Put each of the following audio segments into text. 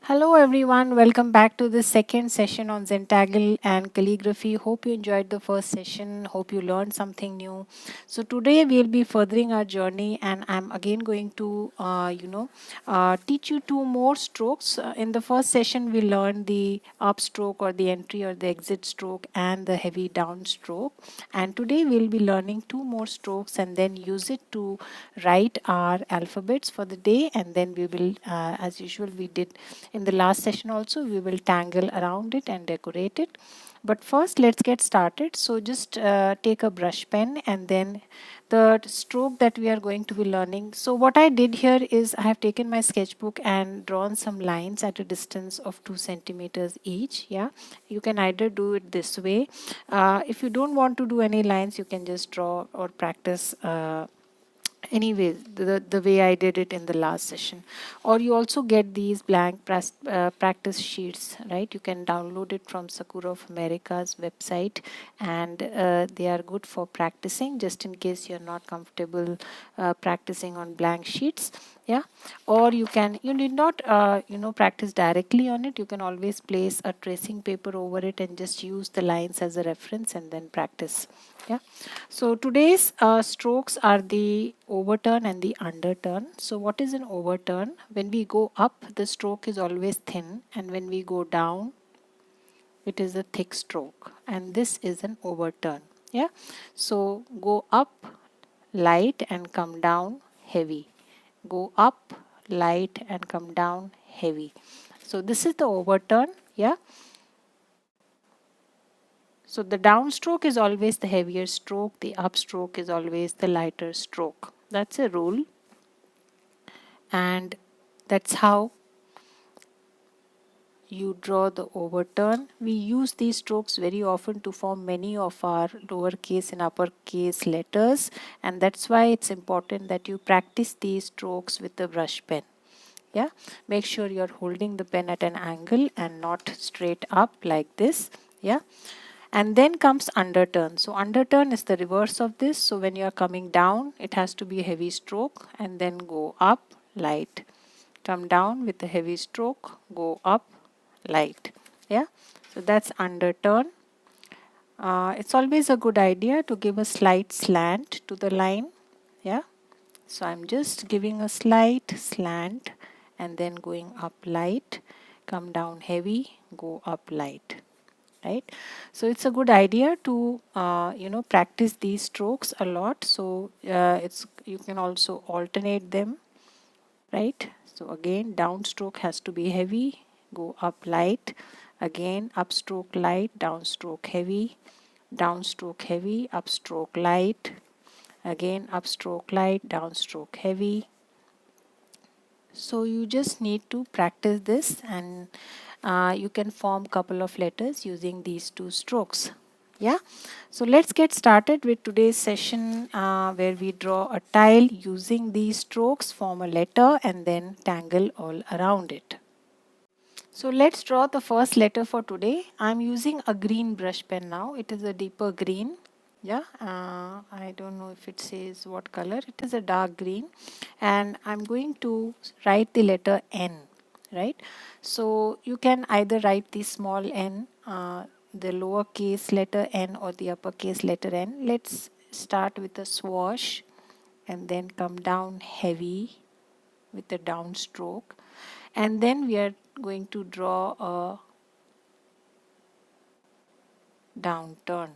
Hello everyone, welcome back to the second session on Zentangle and Calligraphy. Hope you enjoyed the first session. Hope you learned something new. So today we'll be furthering our journey, and I'm again going to, teach you two more strokes. In the first session, we learned the upstroke or the entry or the exit stroke and the heavy down stroke. And today we'll be learning two more strokes and then use it to write our alphabets for the day. And then we will, as usual, we did in the last session also, we will tangle around it and decorate it. But first, let's get started. So just take a brush pen and then the stroke that we are going to be learning. So what I did here is I have taken my sketchbook and drawn some lines at a distance of 2 centimeters each. Yeah, you can either do it this way. If you don't want to do any lines, you can just draw or practice anyways the way I did it in the last session. Or you also get these blank practice sheets, right? You can download it from Sakura of America's website, and they are good for practicing just in case you're not comfortable practicing on blank sheets. Yeah, or you need not practice directly on it. You can always place a tracing paper over it and just use the lines as a reference and then practice. Yeah, so today's strokes are the overturn and the underturn. So what is an overturn? When we go up, the stroke is always thin, and when we go down, it is a thick stroke, and this is an overturn. Yeah, so go up light and come down heavy. Go up light and come down heavy. So this is the overturn. Yeah, so the downstroke is always the heavier stroke, the upstroke is always the lighter stroke. That's a rule, and that's how you draw the overturn. We use these strokes very often to form many of our lowercase and uppercase letters, and that's why it's important that you practice these strokes with the brush pen. Yeah, make sure you're holding the pen at an angle and not straight up like this. Yeah, and then comes underturn. So underturn is the reverse of this. So when you are coming down, it has to be a heavy stroke, and then go up light. Come down with a heavy stroke, go up light. Yeah, so that's underturn. It's always a good idea to give a slight slant to the line. Yeah, so I'm just giving a slight slant and then going up light, come down heavy, go up light. Right, so it's a good idea to practice these strokes a lot. So it's you can also alternate them, right? So again, downstroke has to be heavy, go up light, again upstroke light, downstroke heavy, upstroke light, again upstroke light, downstroke heavy. So you just need to practice this, and you can form couple of letters using these two strokes. Yeah, so let's get started with today's session where we draw a tile using these strokes, form a letter and then tangle all around it. So let's draw the first letter for today. I'm using a green brush pen now. It is a deeper green. Yeah, I don't know if it says what color. It is a dark green, and I'm going to write the letter N, right? So you can either write the small n, the lowercase letter n, or the uppercase letter n. Let's start with a swash and then come down heavy with a downstroke, and then we are going to draw a downturn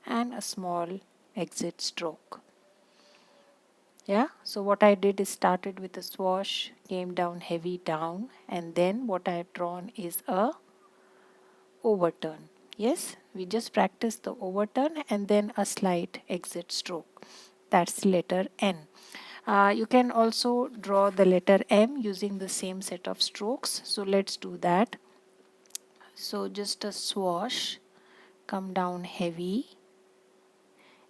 and a small exit stroke. Yeah, so what I did is started with a swash, came down heavy down, and then what I have drawn is a overturn. Yes, we just practiced the overturn and then a slight exit stroke. That's letter N. You can also draw the letter M using the same set of strokes. So let's do that. So just a swash, come down heavy,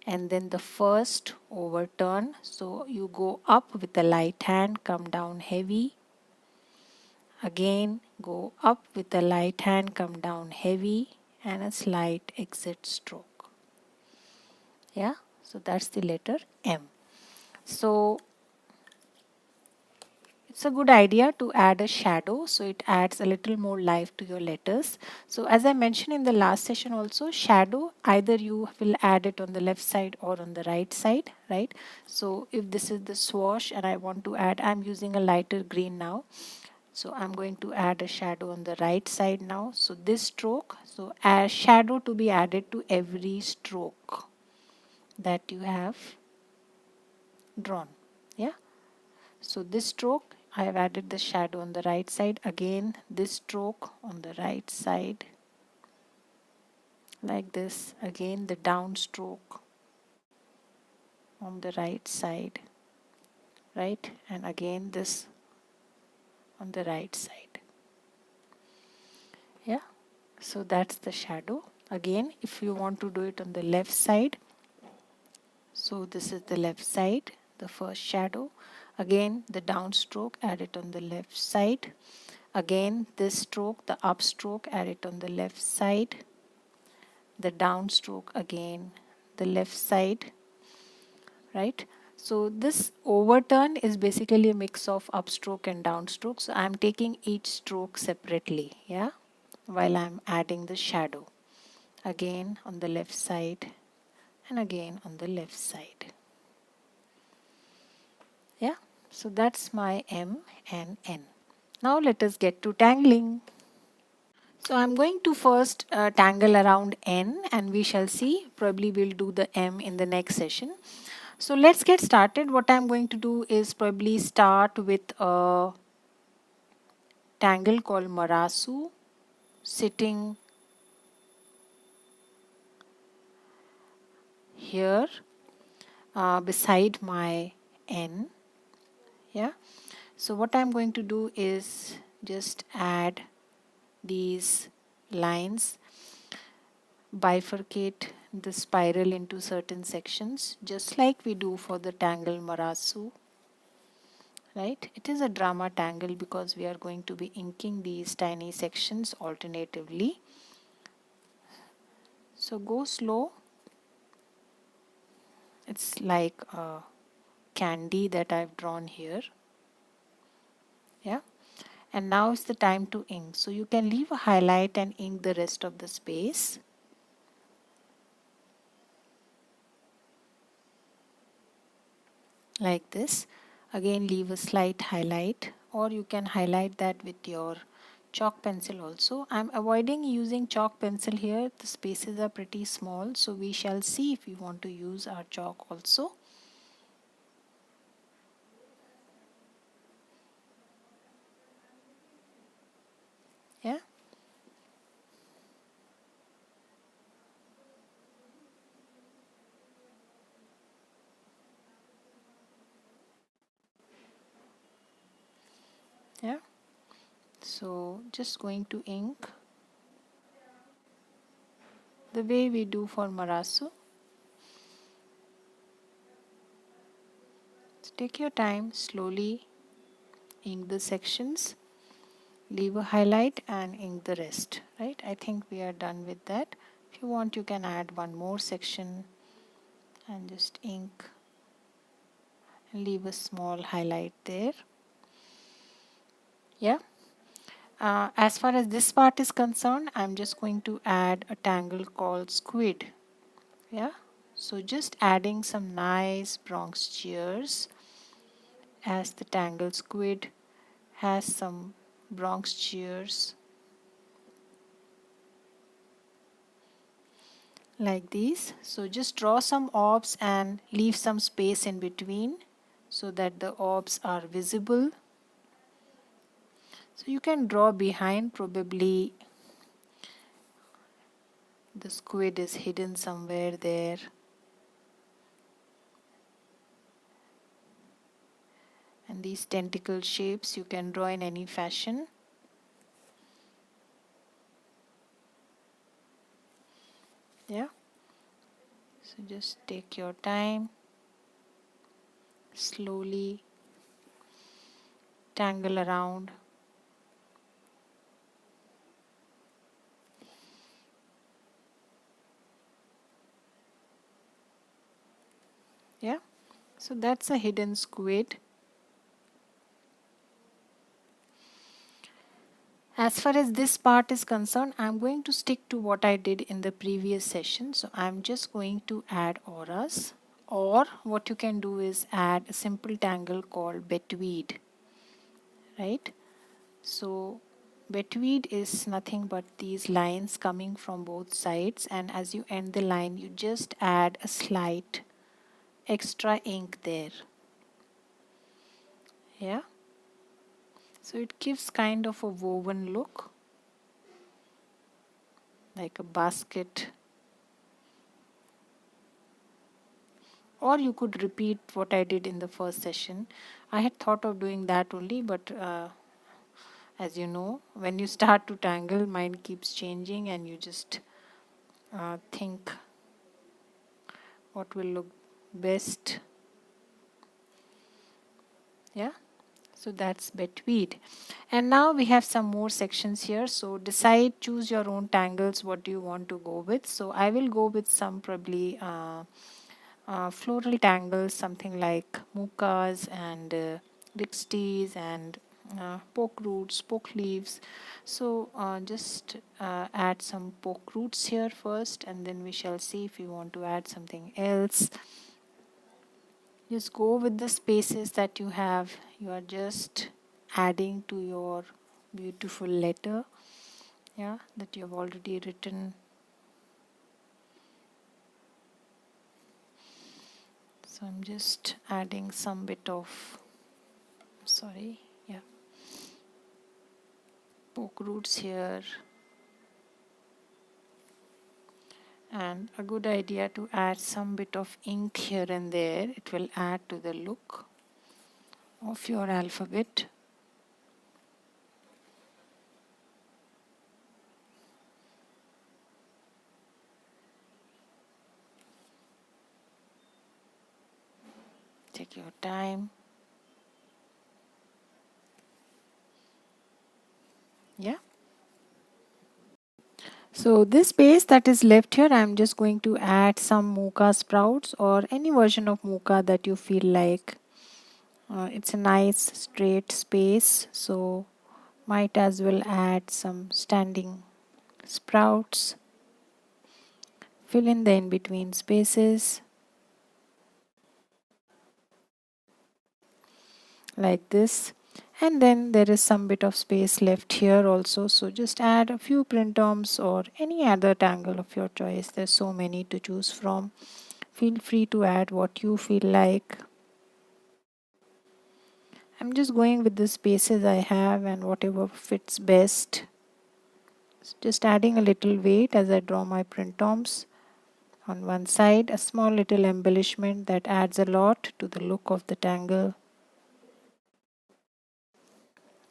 and then the first overturn. So you go up with the light hand, come down heavy. Again, go up with the light hand, come down heavy, and a slight exit stroke. Yeah, so that's the letter M. So It's a good idea to add a shadow, so it adds a little more life to your letters. So as I mentioned in the last session also, shadow, either you will add it on the left side or on the right side, right? So if this is the swash and I want to add, I'm using a lighter green now. So I'm going to add a shadow on the right side now. So this stroke, so a shadow to be added to every stroke that you have drawn. Yeah. So this stroke, I have added the shadow on the right side. Again, this stroke on the right side, like this. Again, the down stroke on the right side, right? And again, this on the right side. Yeah. So that's the shadow. Again, if you want to do it on the left side, so this is the left side, the first shadow. Again, the down stroke, add it on the left side. Again, this stroke, the up stroke, add it on the left side. The down stroke again, the left side, right? So this overturn is basically a mix of upstroke and downstroke. So I'm taking each stroke separately, yeah, while I'm adding the shadow. Again on the left side and again on the left side. Yeah, so that's my M and N. Now let us get to tangling. So I'm going to first tangle around N and we shall see. Probably we'll do the M in the next session. So let's get started. What I'm going to do is probably start with a tangle called Marasu sitting here beside my N. Yeah. So what I'm going to do is just add these lines, bifurcate the spiral into certain sections just like we do for the tangle Marasu, right? It is a drama tangle because we are going to be inking these tiny sections alternatively. So go slow. It's like a candy that I've drawn here. Yeah. And now is the time to ink. So you can leave a highlight and ink the rest of the space. Like this. Again leave a slight highlight, or you can highlight that with your chalk pencil also. I'm avoiding using chalk pencil here. The spaces are pretty small, so we shall see if we want to use our chalk also. Yeah. Yeah. So just going to ink the way we do for Marasu. So take your time, slowly ink the sections, leave a highlight and ink the rest, right? I think we are done with that. If you want, you can add one more section and just ink and leave a small highlight there. Yeah. As far as this part is concerned, I'm just going to add a tangle called squid. Yeah. So just adding some nice Bronx cheers, as the tangle squid has some Bronx cheers like these. So just draw some orbs and leave some space in between so that the orbs are visible. So you can draw behind, probably the squid is hidden somewhere there. And these tentacle shapes you can draw in any fashion. Yeah. So just take your time, slowly tangle around. Yeah. So that's a hidden squid. As far as this part is concerned, I'm going to stick to what I did in the previous session. So I'm just going to add auras, or what you can do is add a simple tangle called betweed, right? So betweed is nothing but these lines coming from both sides, and as you end the line you just add a slight extra ink there. Yeah, so it gives kind of a woven look, like a basket. Or you could repeat what I did in the first session. I had thought of doing that only, but as you know, when you start to tangle, mind keeps changing and you just think what will look best. Yeah, so that's betweed. And now we have some more sections here. So decide, choose your own tangles. What do you want to go with? So I will go with some probably floral tangles, something like mucas and rixties and poke roots, poke leaves. So just add some poke roots here first, and then we shall see if you want to add something else. Just go with the spaces that you have. You are just adding to your beautiful letter, yeah, that you have already written. So I'm just adding some bit of, sorry, yeah, poke roots here. And a good idea to add some bit of ink here and there. It will add to the look of your alphabet. Take your time. Yeah. So this space that is left here, I'm just going to add some muka sprouts or any version of muka that you feel like. It's a nice straight space, so might as well add some standing sprouts. Fill in the in-between spaces like this. And then there is some bit of space left here also, so just add a few print arms or any other tangle of your choice. There's so many to choose from. Feel free to add what you feel like. I'm just going with the spaces I have and whatever fits best. Just adding a little weight as I draw my print arms on one side, a small little embellishment that adds a lot to the look of the tangle.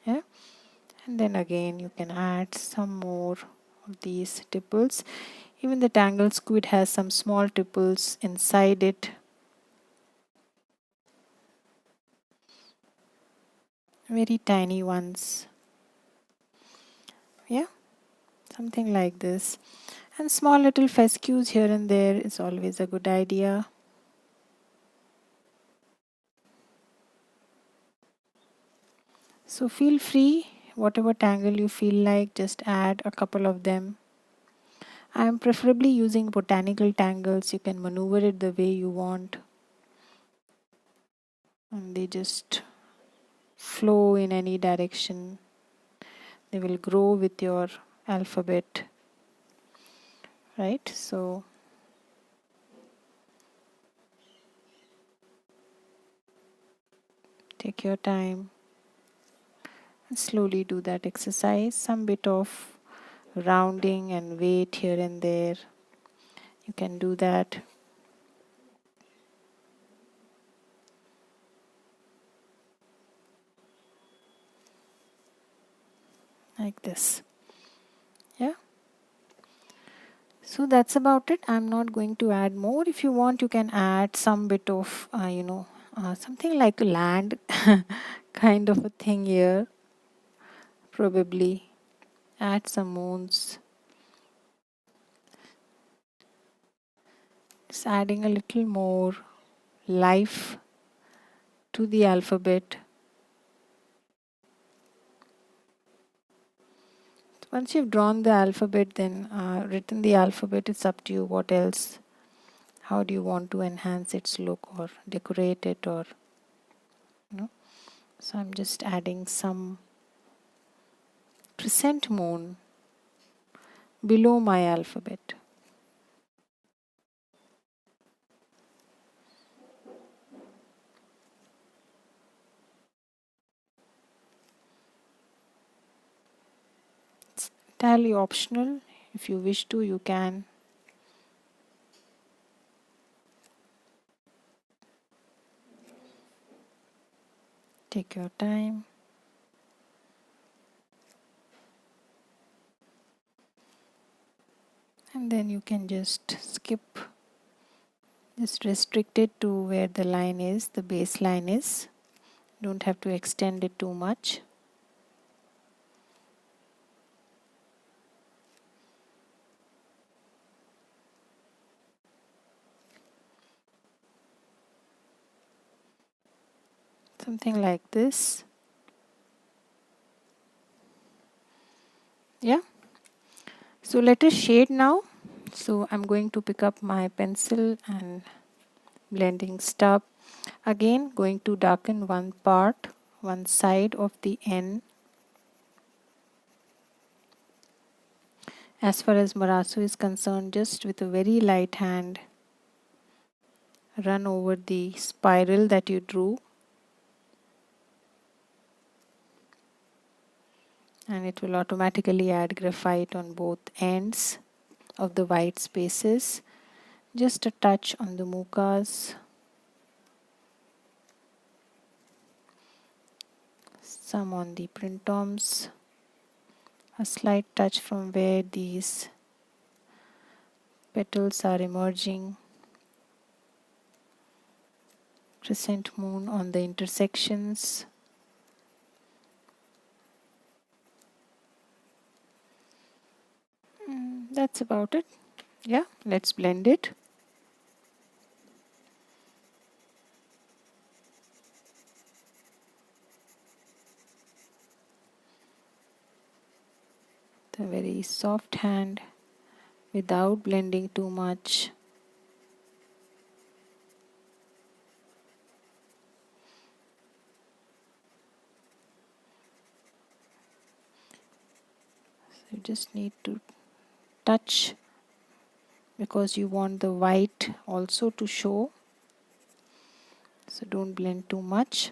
Yeah, and then again you can add some more of these tipples. Even the tangle squid has some small tipples inside it. Very tiny ones. Yeah, something like this. And small little fescues here and there is always a good idea. So feel free, whatever tangle you feel like, just add a couple of them. I am preferably using botanical tangles. You can maneuver it the way you want. And they just flow in any direction. They will grow with your alphabet. Right? So take your time and slowly do that exercise. Some bit of rounding and weight here and there. You can do that. Like this. Yeah. So that's about it. I'm not going to add more. If you want, you can add some bit of, something like land kind of a thing here. Probably add some moons. Just adding a little more life to the alphabet. Once you've drawn the alphabet, then written the alphabet, it's up to you what else. How do you want to enhance its look or decorate it, or so I'm just adding some crescent moon below my alphabet. It's entirely optional. If you wish to, you can. Take your time. And then you can just skip, just restrict it to where the line is, the base line is. Don't have to extend it too much. Something like this. Yeah. So let us shade now. So I'm going to pick up my pencil and blending stub. Again, going to darken one part, one side of the N. As far as Marasu is concerned, just with a very light hand, run over the spiral that you drew, and it will automatically add graphite on both ends of the white spaces. Just a touch on the mukas, some on the printoms, a slight touch from where these petals are emerging, crescent moon on the intersections. That's about it. Yeah, let's blend it. The very soft hand without blending too much. So you just need to touch because you want the white also to show. So don't blend too much.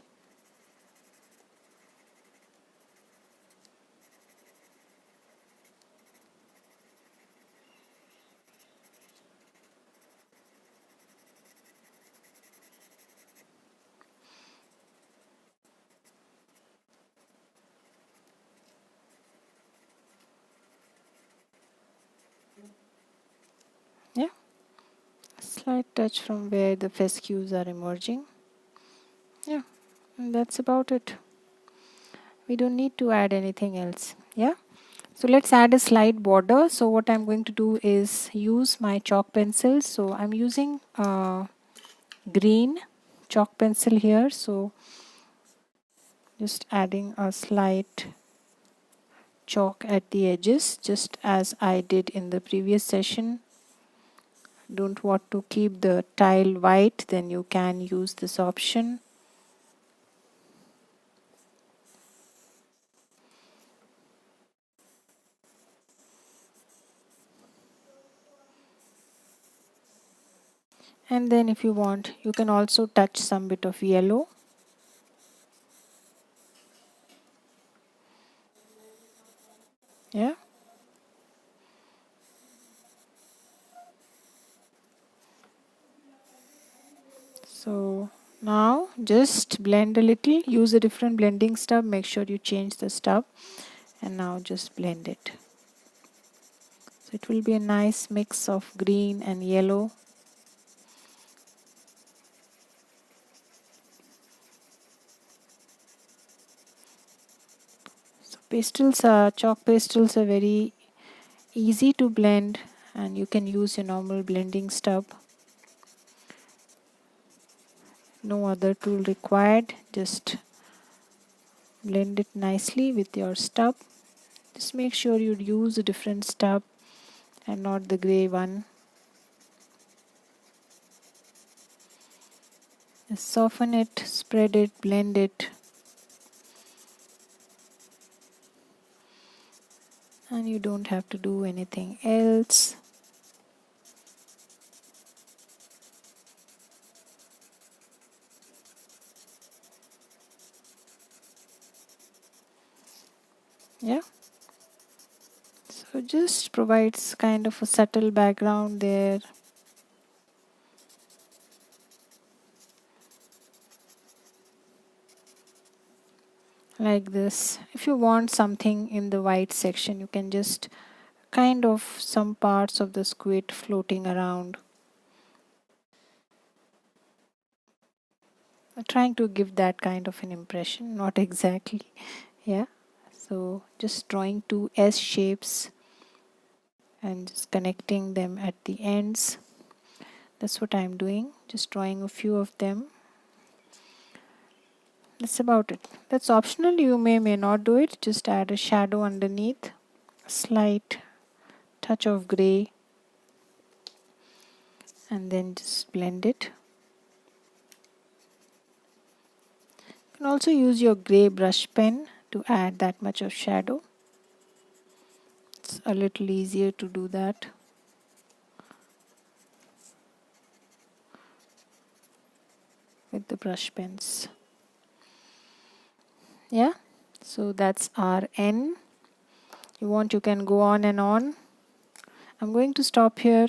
Yeah, slight touch from where the fescues are emerging. Yeah, and that's about it. We don't need to add anything else. Yeah. So let's add a slight border. So what I'm going to do is use my chalk pencil. So I'm using green chalk pencil here. So just adding a slight chalk at the edges, just as I did in the previous session. Don't want to keep the tile white, then you can use this option. And then if you want, you can also touch some bit of yellow. Yeah. So now just blend a little, use a different blending stub, make sure you change the stub, and now just blend it. So it will be a nice mix of green and yellow. So chalk pastels are very easy to blend, and you can use your normal blending stub. No other tool required, just blend it nicely with your stub. Just make sure you use a different stub and not the gray one. Just soften it, spread it, blend it. And you don't have to do anything else. Yeah. So just provides kind of a subtle background there. Like this. If you want something in the white section, you can just kind of some parts of the squid floating around. Trying to give that kind of an impression, not exactly. Yeah. So just drawing two S shapes and just connecting them at the ends. That's what I'm doing, just drawing a few of them. That's about it. That's optional, you may not do it. Just add a shadow underneath, a slight touch of gray, and then just blend it. You can also use your gray brush pen to add that much of shadow. It's a little easier to do that. With the brush pens. Yeah, so that's our N. You want, you can go on and on. I'm going to stop here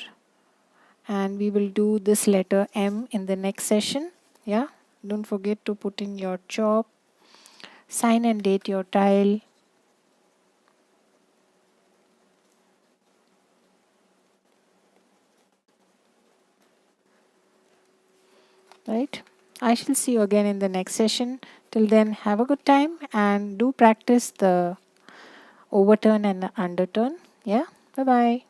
and we will do this letter M in the next session. Yeah, don't forget to put in your chop, sign and date your tile. Right, I shall see you again in the next session. Till then, have a good time and do practice the overturn and the underturn. Yeah, bye bye.